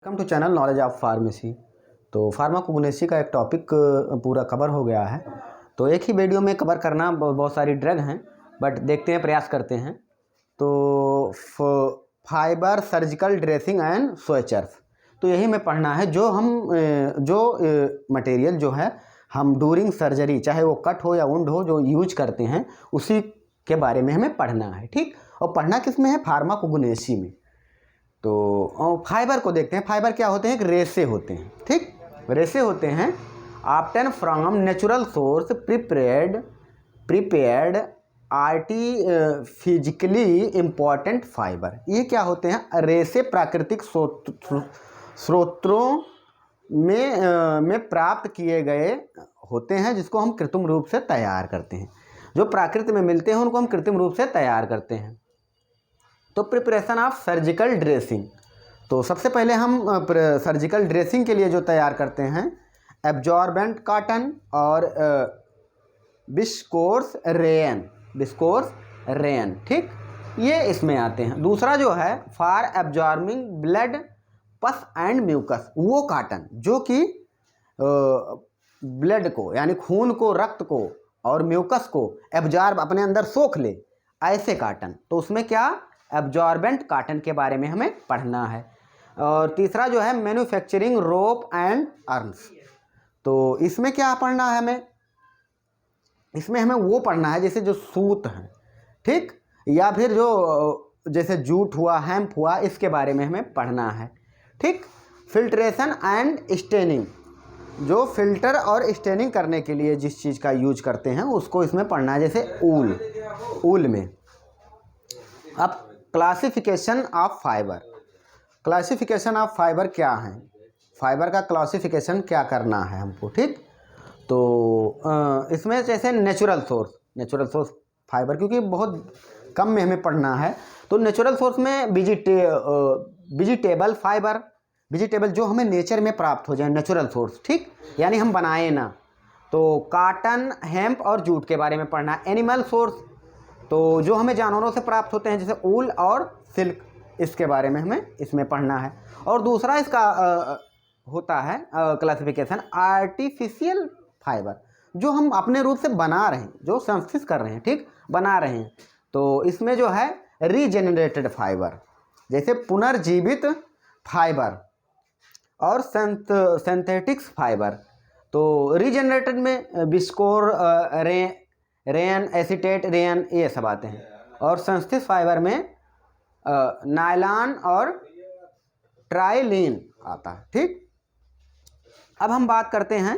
Welcome to channel knowledge of pharmacy. तो pharmacognosy का एक टॉपिक पूरा कवर हो गया है। तो एक ही वीडियो में कवर करना बहुत सारी ड्रग हैं, बट देखते हैं, प्रयास करते हैं। तो फाइबर सर्जिकल ड्रेसिंग एंड स्वेचर्स, तो यही में पढ़ना है। जो मटेरियल जो है हम डूरिंग सर्जरी, चाहे वो कट हो या वुंड हो, जो यूज करते हैं उसी के बारे में हमें पढ़ना है। ठीक, और पढ़ना किस में है? फार्माकोग्नोसी में। तो फाइबर को देखते हैं। फाइबर क्या होते हैं? एक रेसे होते हैं। ठीक, रेसे होते हैं obtain from natural source prepared artificially important fibre. ये क्या होते हैं? रेसे प्राकृतिक स्रोतों में प्राप्त किए गए होते हैं, जिसको हम कृत्रिम रूप से तैयार करते हैं। जो प्राकृतिक में मिलते हैं उनको हम कृत्रिम रूप से तैयार करते हैं। तो प्रिपरेशन ऑफ सर्जिकल ड्रेसिंग, तो सबसे पहले हम सर्जिकल ड्रेसिंग के लिए जो तैयार करते हैं, एब्जॉर्बेंट कॉटन और विस्कोस रेयन। ठीक, ये इसमें आते हैं। दूसरा जो है फॉर एब्जॉर्बिंग ब्लड पस एंड म्यूकस, वो कॉटन जो कि ब्लड को यानी खून को, रक्त को और म्यूकस को एब्जॉर्ब, अपने अंदर सोख ले, ऐसे कॉटन। तो उसमें क्या, एब्जॉर्बेंट कॉटन के बारे में हमें पढ़ना है। और तीसरा जो है मैन्युफैक्चरिंग रोप एंड अर्न्स, तो इसमें क्या पढ़ना है हमें? इसमें हमें वो पढ़ना है जैसे जो सूत हैं, ठीक, या फिर जो जैसे जूट हुआ, हेम्प हुआ, इसके बारे में हमें पढ़ना है। ठीक, फिल्ट्रेशन एंड स्टेनिंग, जो फिल्टर और स्टेनिंग करने के लिए जिस चीज़ का यूज करते हैं उसको इसमें पढ़ना है। जैसे ऊल में। अब classification of fibre, classification of fibre क्या है? फाइबर का क्लासिफिकेशन क्या करना है हमको? ठीक, तो इसमें जैसे नेचुरल सोर्स फाइबर, क्योंकि बहुत कम में हमें पढ़ना है, तो नेचुरल सोर्स में वेजिटेबल फाइबर, वेजिटेबल जो हमें नेचर में प्राप्त हो जाए, नेचुरल सोर्स। ठीक, यानी हम बनाए ना। तो कॉटन, हेम्प और जूट के बारे में पढ़ना है। एनिमल सोर्स, तो जो हमें जानवरों से प्राप्त होते हैं, जैसे ऊल और सिल्क, इसके बारे में हमें इसमें पढ़ना है। और दूसरा इसका होता है क्लासिफिकेशन आर्टिफिशियल फाइबर, जो हम अपने रूप से बना रहे हैं, जो संश्लेषित कर रहे हैं, ठीक, बना रहे हैं। तो इसमें जो है रीजेनरेटेड फाइबर, जैसे पुनर्जीवित फाइबर और सिंथेटिक्स फाइबर। तो रीजेनरेटेड में विस्कोर, रेयन, एसीटेट, रेयन, ये सब आते हैं। और संश्लेषित फाइबर में नायलॉन और ट्राइलिन आता है। ठीक, अब हम बात करते हैं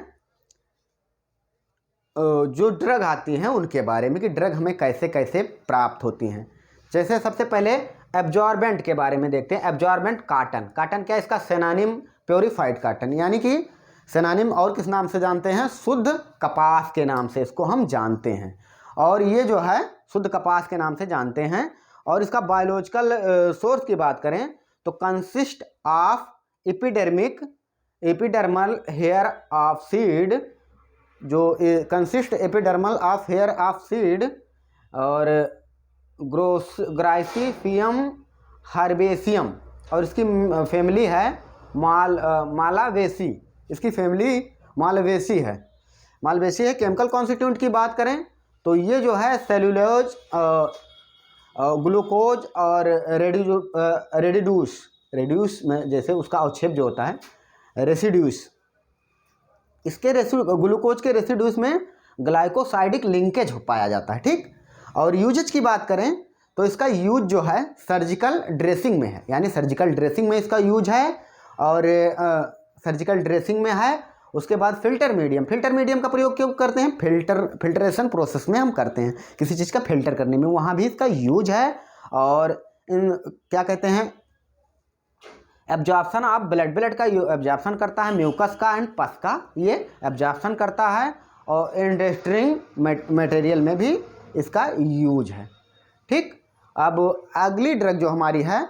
जो ड्रग आती हैं उनके बारे में, कि ड्रग हमें कैसे कैसे प्राप्त होती हैं। जैसे सबसे पहले एब्जॉर्बेंट के बारे में देखते हैं। एब्जॉर्बेंट कॉटन क्या है? इसका सिनोनिम प्योरीफाइड कॉटन, यानी कि सिनोनिम और किस नाम से जानते हैं? शुद्ध कपास के नाम से इसको हम जानते हैं। और ये जो है शुद्ध कपास के नाम से जानते हैं। और इसका बायोलॉजिकल सोर्स की बात करें तो consist of epidermal hair of seed, जो consist epidermal of hair of seed, और ग्राइसिफियम हर्बेसियम, और इसकी फैमिली है मालावेसी। इसकी फैमिली मालवेसी है। केमिकल कॉन्स्टिट्यूएंट की बात करें तो ये जो है सेलुलोज, ग्लूकोज और रेडिड्यूस में, जैसे उसका अवक्षेप जो होता है रेसिड्यूस, इसके ग्लूकोज के रेसिड्यूस में ग्लाइकोसाइडिक लिंकेज पाया जाता है। ठीक, और यूजेज की बात करें तो इसका यूज जो है सर्जिकल ड्रेसिंग में है, यानी सर्जिकल ड्रेसिंग में इसका यूज है। और सर्जिकल ड्रेसिंग में है। उसके बाद फिल्टर मीडियम का प्रयोग क्यों करते हैं? फिल्ट्रेशन प्रोसेस में हम करते हैं, किसी चीज़ का फिल्टर करने में, वहाँ भी इसका यूज है। और क्या कहते हैं, एब्जॉर्प्शन ऑफ ब्लड का एब्जॉर्प्शन करता है, म्यूकस का एंड पस का ये एब्जॉर्प्शन करता है। और इंडस्ट्रिंग मटेरियल में भी इसका यूज है। ठीक, अब अगली ड्रग जो हमारी है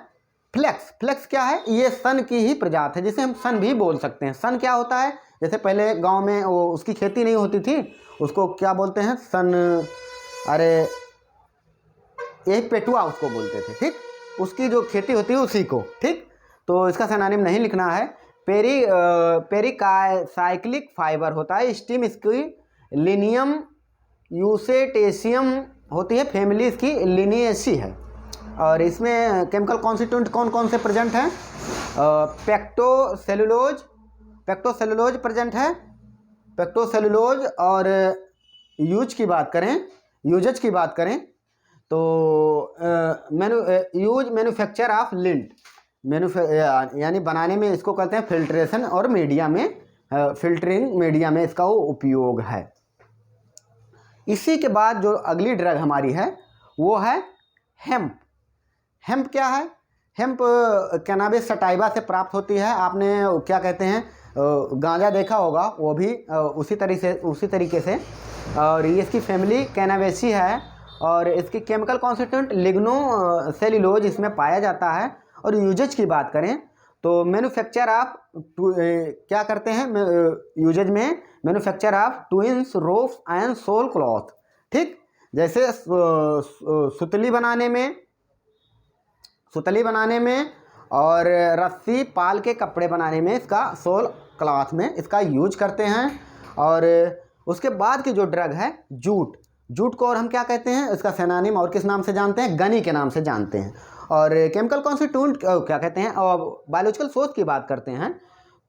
फ्लेक्स क्या है? ये सन की ही प्रजाति है, जिसे हम सन भी बोल सकते हैं। सन क्या होता है? जैसे पहले गांव में वो उसकी खेती नहीं होती थी, उसको क्या बोलते हैं? सन, अरे एक पेटुआ उसको बोलते थे। ठीक, उसकी जो खेती होती है उसी को। ठीक, तो इसका सिनोनिम नहीं लिखना है। पेरिकासाइक्लिक फाइबर होता है। स्टीम इसकी लिनियम यूसेटेशियम होती है, फैमिली इसकी लिनिएसी है। और इसमें केमिकल कॉन्स्टिट्यूएंट कौन कौन से प्रेजेंट हैं? पेक्टोसेलुलोज प्रेजेंट है, पेक्टोसेलुलोज। और यूजेज की बात करें तो मैन्युफैक्चर ऑफ लिंट, यानी बनाने में इसको कहते हैं फिल्ट्रेशन, और मीडिया में फिल्टरिंग मीडिया में इसका उपयोग है। इसी के बाद जो अगली ड्रग हमारी है वो है हेम्प। हेम्प क्या है? हेम्प कैनाबिस सटाइवा से प्राप्त होती है। आपने क्या कहते हैं गांजा देखा होगा, वो भी उसी तरीके से। और ये इसकी फैमिली कैनाबेसी है। और इसकी केमिकल कॉन्स्टिट्यूएंट लिग्नो सेल्यूलोज इसमें पाया जाता है। और यूजेज की बात करें तो मैन्युफैक्चर ऑफ क्या करते हैं यूजेज में? Manufacture of twines ropes and sole cloth. ठीक, जैसे सुतली बनाने में और रस्सी पाल के कपड़े बनाने में इसका सोल क्लॉथ में इसका यूज करते हैं। और उसके बाद की जो ड्रग है जूट को और हम क्या कहते हैं? इसका सिनोनिम और किस नाम से जानते हैं? गनी के नाम से जानते हैं। और केमिकल कॉन्स्टिट्यूएंट क्या कहते हैं? और बायोलॉजिकल सोर्स की बात करते हैं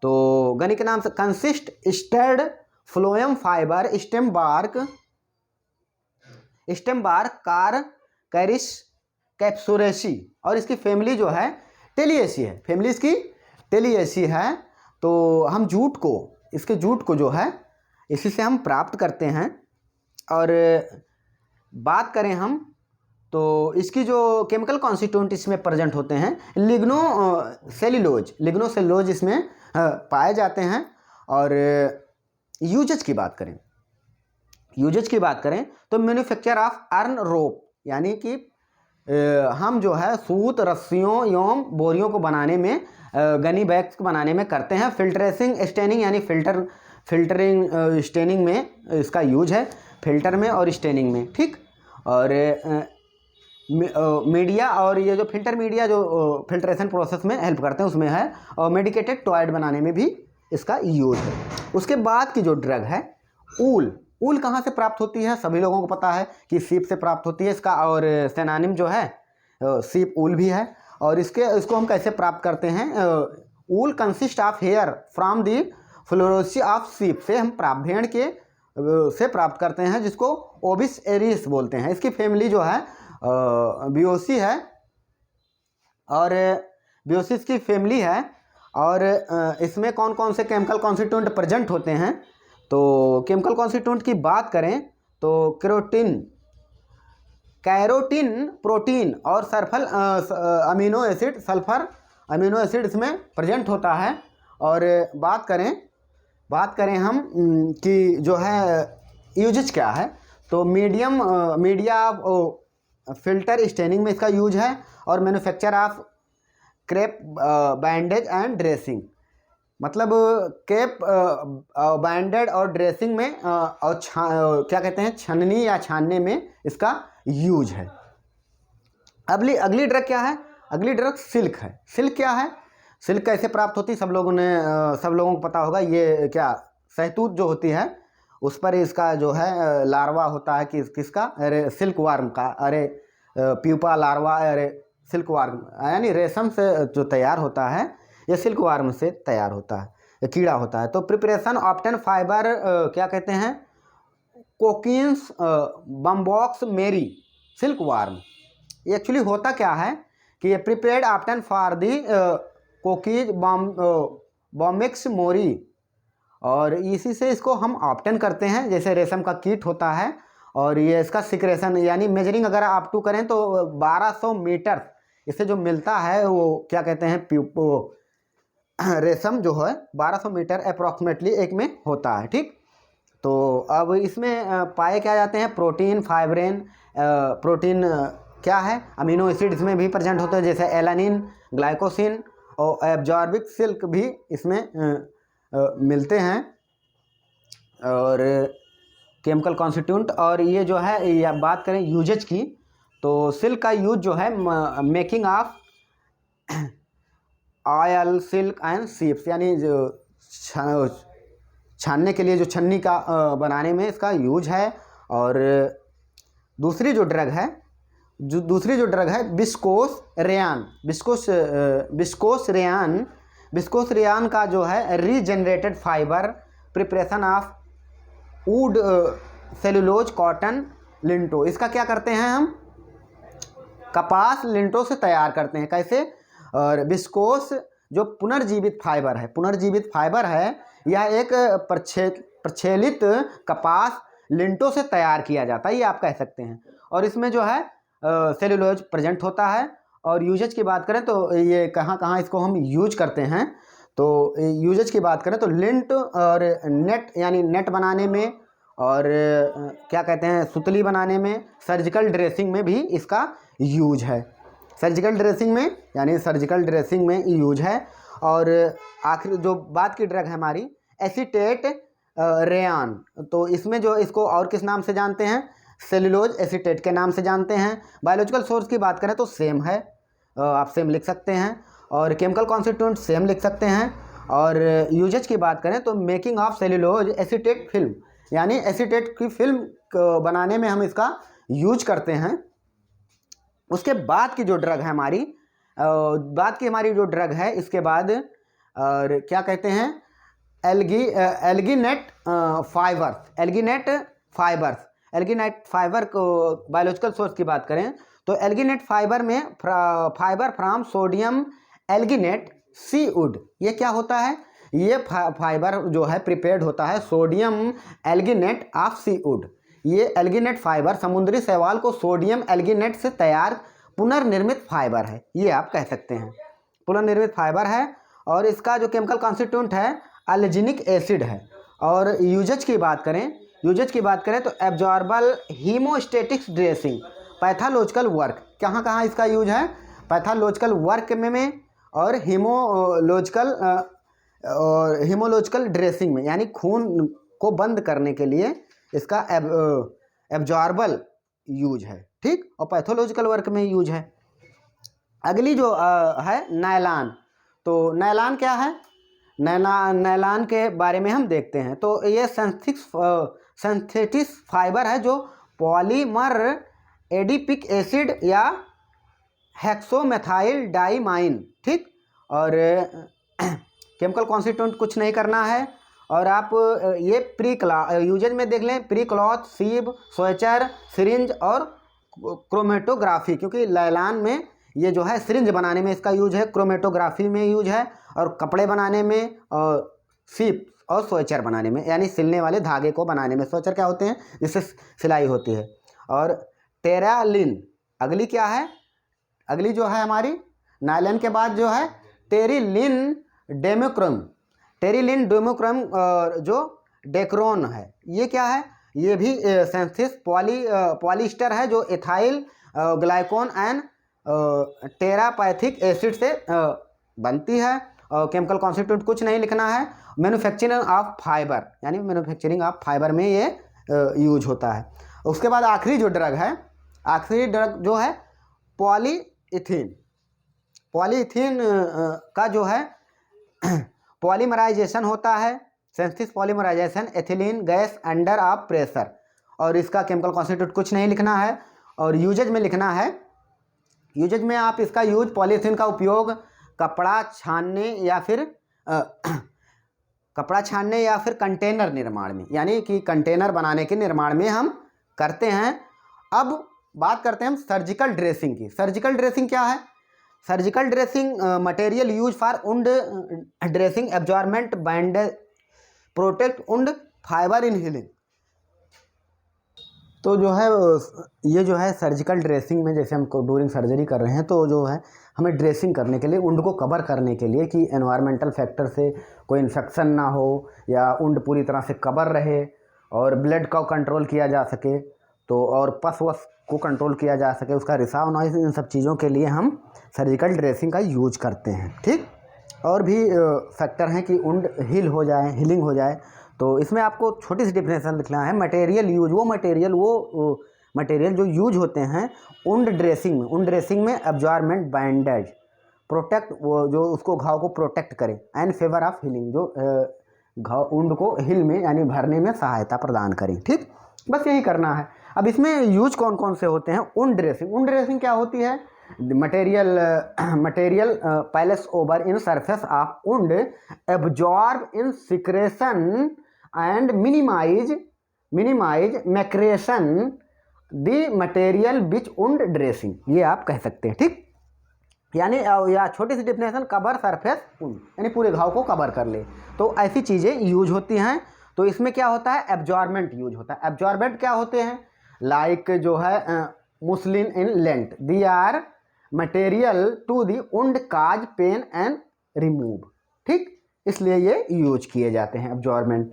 तो गनी के नाम से कंसिस्ट स्टेड फ्लोएम फाइबर स्टेम बार्क कार कैरिस कैप्सुरेसी। और इसकी फैमिली जो है टेलिएसी है, फैमिली इसकी टेलिएसी है। तो हम इसके जूट को जो है इसी से हम प्राप्त करते हैं। और बात करें हम तो इसकी जो केमिकल कॉन्स्टिट्यूएंट इसमें प्रेजेंट होते हैं लिग्नो सेल्यूलोज इसमें पाए जाते हैं। और यूजेज की बात करें तो मैन्युफैक्चर ऑफ अर्न रोप, यानी कि हम जो है सूत, रस्सियों एवं बोरियों को बनाने में, गनी बैग्स बनाने में करते हैं। फिल्टरिंग स्टेनिंग, यानी फिल्टरिंग स्टेनिंग में इसका यूज है, फिल्टर में और स्टेनिंग में। ठीक, और मीडिया, और ये जो फिल्टर मीडिया जो फिल्ट्रेशन प्रोसेस में हेल्प करते हैं उसमें है। और मेडिकेटेड टॉयड बनाने में भी इसका यूज है। उसके बाद की जो ड्रग है ऊल कहाँ से प्राप्त होती है? सभी लोगों को पता है कि सीप से प्राप्त होती है इसका। और सिनोनिम जो है सीप ऊल भी है। और इसको हम कैसे प्राप्त करते हैं? Wool consist of hair from the fleece of sheep से हम भेड़ के से प्राप्त करते हैं, जिसको ओबिस एरिस बोलते हैं। इसकी फैमिली जो है बियोसी है, और बियोसिस की फैमिली है। और इसमें कौन कौन से केमिकल कॉन्स्टिट्यूएंट प्रेजेंट होते हैं? तो केमिकल कॉन्स्टिट्यूएंट की बात करें तो कैरोटीन प्रोटीन और सल्फर अमीनो एसिड इसमें प्रेजेंट होता है। और बात करें हम कि जो है यूजेज क्या है, तो मीडिया फिल्टर स्टेनिंग में इसका यूज है। और manufacture of crepe bandage and dressing, मतलब केप बैंडेड और ड्रेसिंग में और क्या कहते हैं छननी या छानने में इसका यूज है। अगली ड्रग क्या है? अगली ड्रग सिल्क है। सिल्क क्या है? सिल्क कैसे प्राप्त होती है? सब लोगों को पता होगा। ये क्या शहतूत जो होती है उस पर इसका जो है लार्वा होता है कि किसका? अरे सिल्क वार्म का। अरे प्यूपा लार्वा, अरे सिल्क वार्म, यानी रेशम से जो तैयार होता है ये सिल्क वार्म से तैयार होता है, ये कीड़ा होता है। तो प्रिपरेशन ऑप्टेन फाइबर क्या कहते हैं? कोकिन्स बम्बॉक्स मेरी सिल्क वार्म। ये एक्चुअली होता क्या है कि ये prepared obtain for the cocoons Bombyx mori, और इसी से इसको हम ऑप्टेन करते हैं। जैसे रेशम का कीट होता है, और ये इसका सिक्रेशन, यानी मेजरिंग अगर आप टू करें तो 1200 मीटर इससे जो मिलता है वो क्या कहते हैं रेशम जो है 1200 मीटर अप्रॉक्सीमेटली एक में होता है। ठीक, तो अब इसमें पाए क्या जाते हैं? प्रोटीन, फाइब्रेन, प्रोटीन क्या है? अमीनो एसिड इसमें भी प्रेजेंट होते हैं, जैसे एलानिन, ग्लाइकोसिन और एब्जॉर्बिक सिल्क भी इसमें मिलते हैं। और केमिकल कॉन्स्टिट्यूएंट, और ये जो है या बात करें यूजेज की, तो सिल्क का यूज जो है making of oil, silk and सीप्स, यानी जो छानने के लिए जो छन्नी का बनाने में इसका यूज है। और दूसरी जो ड्रग है विस्कोस रेयान। विस्कोस रेयान का जो है regenerated fibre preparation of wood, cellulose, cotton, linters. इसका क्या करते हैं हम? कपास, लिंटो से तैयार करते हैं। कैसे? और विस्कोस जो पुनर्जीवित फाइबर है यह एक प्रक्षेलित कपास, लिंटो से तैयार किया जाता है, ये आप कह सकते हैं। और इसमें जो है सेलुलोज प्रेजेंट होता है। और यूजेज की बात करें तो ये कहाँ इसको हम यूज करते हैं, तो यूजेज की बात करें तो लिंट और नेट, यानी नेट बनाने में, और क्या कहते हैं, सुतली बनाने में, सर्जिकल ड्रेसिंग में भी इसका यूज है। सर्जिकल ड्रेसिंग में यूज है। और आखिर जो बात की ड्रग है हमारी एसीटेट रेयान, तो इसमें जो इसको और किस नाम से जानते हैं? सेलुलोज एसीटेट के नाम से जानते हैं। बायोलॉजिकल सोर्स की बात करें तो सेम है, आप सेम लिख सकते हैं। और केमिकल कॉन्स्टिट्यूएंट सेम लिख सकते हैं। और यूजेज की बात करें तो making of cellulose acetate film, यानी एसीटेट की फिल्म बनाने में हम इसका यूज करते हैं। उसके बाद की जो ड्रग है हमारी जो ड्रग है इसके बाद और क्या कहते हैं, एल्गिनेट फाइबर को बायोलॉजिकल सोर्स की बात करें तो एल्गिनेट फाइबर में fibre from sodium alginate seaweed. ये क्या होता है? ये फाइबर जो है प्रिपेयर्ड होता है sodium alginate of seaweed. ये एल्गिनेट फाइबर समुद्री शैवाल को सोडियम एल्गिनेट से तैयार पुनर्निर्मित फाइबर है, ये आप कह सकते हैं, पुनर्निर्मित फाइबर है। और इसका जो केमिकल कॉन्स्टिट्यूएंट है अल्जीनिक एसिड है। और यूजेज की बात करें तो एब्जॉर्बल हीमोस्टेटिक्स ड्रेसिंग, पैथोलॉजिकल वर्क, कहाँ इसका यूज है? पैथोलॉजिकल वर्क में और हीमोलॉजिकल ड्रेसिंग में, यानी खून को बंद करने के लिए इसका एब्जॉर्बल यूज है, ठीक। और पैथोलॉजिकल वर्क में यूज है। अगली जो है नायलॉन, तो नायलॉन क्या है? नायलॉन के बारे में हम देखते हैं। तो ये सिंथेटिक फाइबर है जो पॉलीमर एडिपिक एसिड या हेक्सोमेथाइल डाइमाइन, ठीक। और केमिकल कॉन्स्टिट्यूएंट कुछ नहीं करना है। और आप ये यूजेज में देख लें, pre cloth, sieve, sweater, syringe और क्रोमेटोग्राफी, क्योंकि नायलॉन में ये जो है सिरिंज बनाने में इसका यूज है, क्रोमेटोग्राफी में यूज है, और कपड़े बनाने में, और सीप और स्वेचर बनाने में, यानी सिलने वाले धागे को बनाने में। स्वेचर क्या होते हैं? जिससे सिलाई होती है। और टेरालिन, अगली क्या है? अगली जो है हमारी नायलॉन के बाद जो है टेरिलिन डेमोक्रम जो डेक्रोन है, ये क्या है? ये भी सिंथेसिस पॉलिएस्टर है जो एथाइल ग्लाइकोन एंड टेरापैथिक एसिड से बनती है। और केमिकल कॉन्स्टिट्यूएंट कुछ नहीं लिखना है। मैन्युफैक्चरिंग ऑफ फाइबर, यानी मैन्युफैक्चरिंग ऑफ फाइबर में ये यूज होता है। उसके बाद आखिरी ड्रग जो है पॉलीइथीन का जो है पॉलीमराइजेशन होता है, synthesis polymerisation ethylene gas under of pressure. और इसका केमिकल कॉन्स्टिट्यूएंट कुछ नहीं लिखना है। और यूजेज में लिखना है, यूजेज में आप इसका यूज पॉलीथीन का उपयोग कपड़ा छानने या फिर कंटेनर निर्माण में, यानी कि कंटेनर बनाने के निर्माण में हम करते हैं। अब बात करते हैं हम सर्जिकल ड्रेसिंग की। सर्जिकल ड्रेसिंग क्या है? Surgical dressing material use for wound dressing, absorbment, bandage, protect wound, fibre in healing. तो जो है ये जो है सर्जिकल ड्रेसिंग में, जैसे हम ड्यूरिंग सर्जरी कर रहे हैं तो जो है हमें ड्रेसिंग करने के लिए, वुंड को कवर करने के लिए कि एनवायरमेंटल फैक्टर से कोई इन्फेक्शन ना हो या वुंड पूरी तरह से कवर रहे और ब्लड को कंट्रोल किया जा सके, तो और पस वस को कंट्रोल किया जा सके, उसका रिसाव नॉइज, इन सब चीज़ों के लिए हम सर्जिकल ड्रेसिंग का यूज करते हैं, ठीक। और भी फैक्टर हैं कि वुंड हीलिंग हो जाए। तो इसमें आपको छोटी सी डिफरेंशन लिखना है। मटेरियल यूज, वो मटेरियल जो यूज होते हैं वुंड ड्रेसिंग में एब्जॉर्बमेंट, बैंडेज, प्रोटेक्ट, वो जो उसको घाव को प्रोटेक्ट करे, एंड फेवर ऑफ हीलिंग, जो घाव वुंड को हिल में यानी भरने में सहायता प्रदान करें। ठीक, बस यही करना है। अब इसमें यूज कौन कौन से होते हैं? Wound dressing. वुंड ड्रेसिंग क्या होती है? Material placed over in surface of wound absorb in secretion and minimise maceration the material which wound dressing, ये आप कह सकते हैं। ठीक, यानी या छोटी सी डिफिनेशन, कवर सरफेस वुंड, यानी पूरे घाव को कवर कर ले। तो ऐसी चीज़ें यूज होती हैं। तो इसमें क्या होता है? एब्जॉर्बेंट यूज होता है। एब्जॉर्बेंट क्या होते हैं? लाइक जो है muslin in length, the are material to the wound cause pain and remove. ठीक, इसलिए ये यूज किए जाते हैं एब्जॉर्बेंट।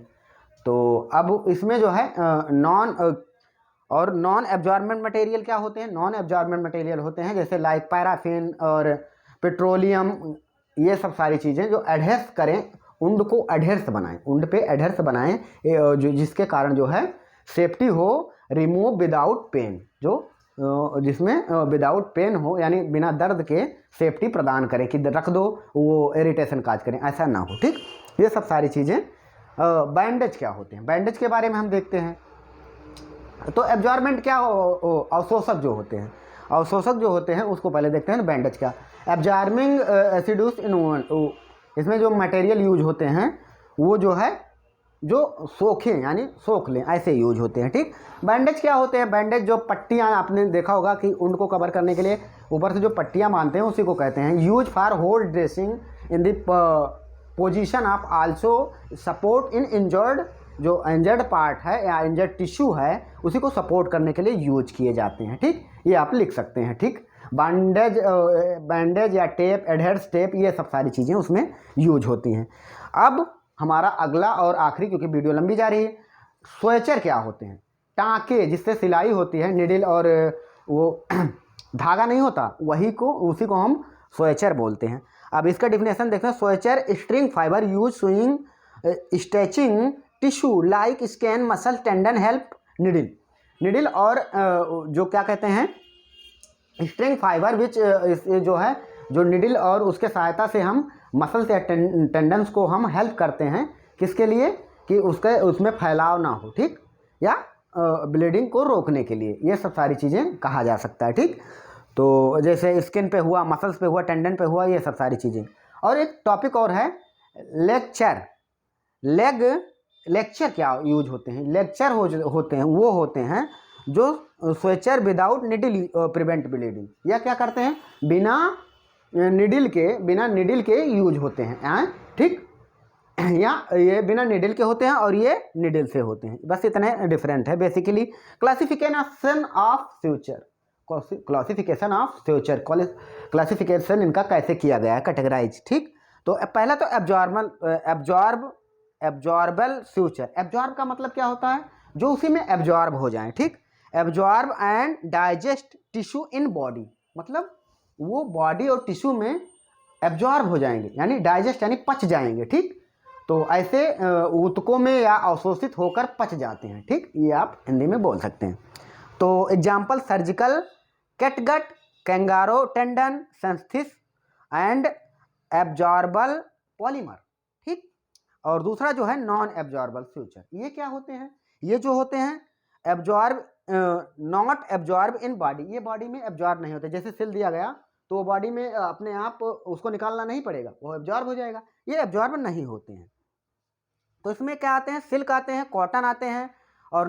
तो अब इसमें जो है नॉन एब्जॉर्बेंट मटेरियल क्या होते हैं? नॉन एब्जॉर्बेंट मटेरियल होते हैं जैसे लाइक पैराफिन और पेट्रोलियम, ये सब सारी चीज़ें जो एडहेर्स करें, वुंड को एडहेर्स बनाएं, वुंड पे एडहेर्स बनाएं, जो जिसके कारण जो है सेफ्टी हो, रिमूव विदाउट पेन, जो जिसमें विदाउट पेन हो, यानी बिना दर्द के सेफ्टी प्रदान करें कि रख दो वो इरिटेशन काज करें, ऐसा ना हो। ठीक, ये सब सारी चीज़ें। बैंडेज क्या होते हैं? बैंडेज के बारे में हम देखते हैं। तो एब्जॉर्बेंट क्या, अवशोषक जो होते हैं, अवशोषक जो होते हैं उसको पहले देखते हैं। बैंडेज क्या? एब्जॉर्बिंग एसिडुस इन, इसमें जो मटेरियल यूज होते हैं वो जो है जो सोखें यानी सोख लें, ऐसे यूज होते हैं। ठीक, बैंडेज क्या होते हैं? बैंडेज जो पट्टियाँ, आपने देखा होगा कि वुंड को कवर करने के लिए ऊपर से जो पट्टियाँ बांधते हैं उसी को कहते हैं। Use for hold dressing in the position of also support in injured, जो इंजर्ड पार्ट है या इंजर्ड टिश्यू है उसी को सपोर्ट करने के लिए यूज किए जाते हैं। ठीक, ये आप लिख सकते हैं। ठीक, बैंडेज या टेप, एडहेर्स टेप, ये सब सारी चीज़ें उसमें यूज होती हैं। अब हमारा अगला और आखिरी, क्योंकि वीडियो लंबी जा रही है, स्वेचर क्या होते हैं? टाँके जिससे सिलाई होती है, निडल और वो धागा नहीं होता, उसी को हम स्वेचर बोलते हैं। अब इसका डिफिनेशन देखते हैं। Suture string fibre use sewing stretching tissue like skin muscle tendon help needle और जो क्या कहते हैं स्ट्रिंग फाइबर विच जो है जो निडल और उसके सहायता से हम मसल्स या टेंडन्स को हम हेल्प करते हैं, किसके लिए? कि उसमें फैलाव ना हो। ठीक, या ब्लीडिंग को रोकने के लिए, ये सब सारी चीज़ें कहा जा सकता है। ठीक, तो जैसे स्किन पे हुआ, मसल्स पे हुआ, टेंडन पे हुआ, ये सब सारी चीज़ें। और एक टॉपिक और है लेक्चर। लेक्चर क्या यूज होते हैं? लेक्चर होते हैं वो होते हैं जो sweater without needle prevent bleeding, या क्या करते हैं? बिना निडल के यूज होते हैं। ठीक, या ये बिना निडल के होते हैं और ये निडल से होते हैं। बस इतने डिफरेंट है basically. Classification of future classification इनका कैसे किया गया है, कैटेगराइज। ठीक, तो पहला तो एब्जॉर्बल फ्यूचर। एब्जॉर्ब का मतलब क्या होता है? जो उसी में एब्जॉर्ब हो जाए। ठीक, absorb and digest tissue in body, मतलब वो बॉडी और टिश्यू में एब्जॉर्ब हो जाएंगे, यानी डाइजेस्ट यानी पच जाएंगे। ठीक, तो ऐसे ऊतकों में या अवशोषित होकर पच जाते हैं। ठीक, ये आप हिंदी में बोल सकते हैं। तो example surgical catgut, कैंगारो tendon, सेंथिस and absorbable polymer. ठीक, और दूसरा जो है नॉन एब्जॉर्बल फ्यूचर। ये क्या होते हैं? ये जो होते हैं absorb not absorb in body, ये बॉडी में एब्जॉर्ब नहीं होते। जैसे सिल दिया गया तो वो बॉडी में अपने आप उसको निकालना नहीं पड़ेगा, वो एब्जॉर्ब हो जाएगा। ये एब्जॉर्ब नहीं होते हैं। तो इसमें क्या आते हैं? सिल्क आते हैं, कॉटन आते हैं और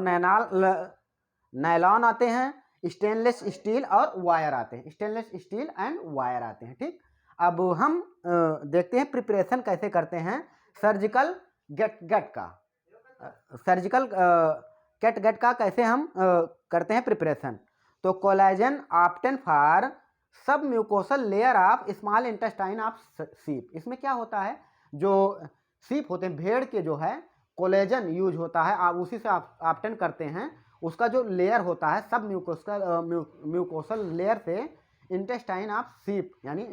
नायलॉन आते हैं, स्टेनलेस स्टील और वायर आते हैं। स्टेनलेस स्टील एंड वायर आते हैं। ठीक, अब हम देखते हैं प्रिपरेशन कैसे करते हैं सर्जिकल कैटगट का कैसे हम करते हैं प्रिपरेशन। तो कोलेजन ऑप्टेन फॉर सब mucosal layer of small intestine of सीप। इसमें क्या होता है? जो सीप होते हैं भेड़ के, जो है कोलेजन यूज होता है, आप उसी से ऑप्टेन करते हैं। उसका जो लेयर होता है सब म्यूकोसल लेयर से इंटेस्टाइन ऑफ सीप, यानी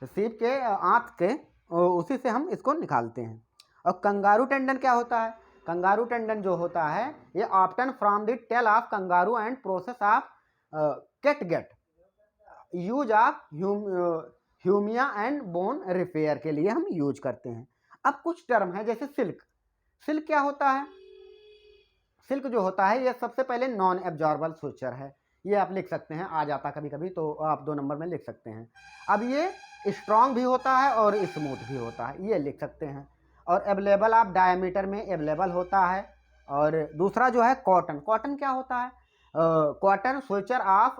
सीप के आंत के, उसी से हम इसको निकालते हैं। और कंगारू टेंडन क्या होता है? कंगारू टेंडन जो होता है ये obtain from the tail of kangaroo and process of catgut use of hernia and bone repair के लिए हम यूज करते हैं। अब कुछ टर्म है जैसे सिल्क। सिल्क क्या होता है? सिल्क जो होता है ये सबसे पहले नॉन एब्जॉर्बल सुचर है, ये आप लिख सकते हैं, आ जाता कभी कभी तो आप 2 नंबर में लिख सकते हैं। अब ये स्ट्रॉन्ग भी होता है और स्मूथ भी होता है, ये लिख सकते हैं। और अवेलेबल आप डायमीटर में अवेलेबल होता है। और दूसरा जो है कॉटन। कॉटन क्या होता है? Cotton suture of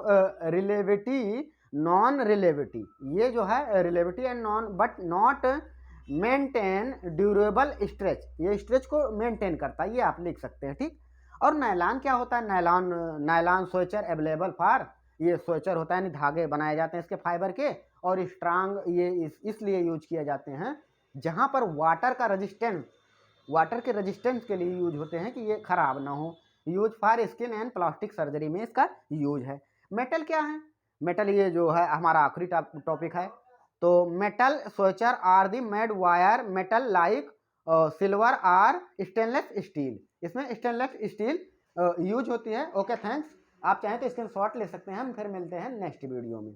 relativity non relativity, ये जो है relativity and non but not maintain durable stretch, ये स्ट्रेच को मेंटेन करता है, ये आप लिख सकते हैं। ठीक। और नायलॉन क्या होता है? Nylon nylon sweater available for, ये स्वेचर होता है यानी धागे बनाए जाते हैं इसके फाइबर के, और स्ट्रांग ये इसलिए यूज किए जाते हैं जहां पर वाटर का रेजिस्टेंस, वाटर के रेजिस्टेंस के लिए यूज होते हैं कि ये खराब ना हो। Use for skin and plastic surgery में इसका यूज है। मेटल क्या है? मेटल ये जो है हमारा आखिरी टॉपिक है। तो metal suture are the made wire metal like silver or stainless steel, इसमें स्टेनलेस स्टील यूज होती है। Okay thanks. आप चाहें तो स्क्रीनशॉट ले सकते हैं। हम फिर मिलते हैं नेक्स्ट वीडियो में।